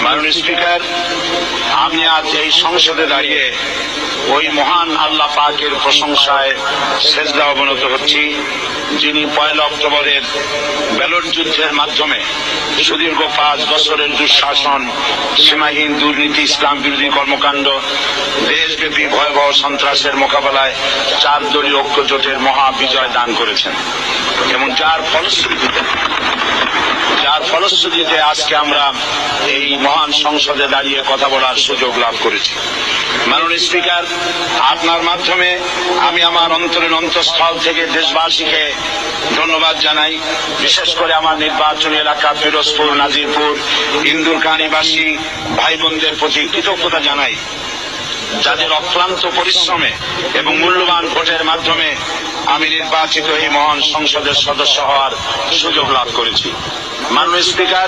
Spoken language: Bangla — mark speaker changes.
Speaker 1: মাননীয় স্পিকার, আমি আজ এই সংসদে দাঁড়িয়ে ওই মহান আল্লাহ পাকের প্রশংসায় সেজদা অবনত হচ্ছি, যিনি 1 অক্টোবরের ব্যালট যুদ্ধের মাধ্যমে সুদীর্ঘ 5 বছরের দুঃশাসন, সীমাহীন দুর্নীতি, ইসলাম বিরোধী কর্মকাণ্ড, দেশব্যাপী ভয়াবহ সন্ত্রাসের মোকাবেলায় 4 দলীয় ঐক্য জোটের মহা বিজয় দান করেছেন এবং যার ফলশ্রুতিতে আজকে আমরা এই মহান সংসদে দাঁড়িয়ে কথা বলার সুযোগ লাভ করেছি। মাননীয় স্পিকার, আপনার মাধ্যমে আমি আমার অন্তরের অন্তঃস্থল থেকে দেশবাসীকে ধন্যবাদ জানাই। বিশেষ করে আমার নির্বাচনী এলাকা পিরোজপুর, নাজিরপুর, ইন্দুরকানীবাসী ভাই বোনদের প্রতি কৃতজ্ঞতা জানাই, যাদের অক্লান্ত পরিশ্রমে এবং মূল্যবান ভোটের মাধ্যমে আমি নির্বাচিত এই মহান সংসদের সদস্য হওয়ার সুযোগ লাভ করেছি। মাননীয় স্পিকার,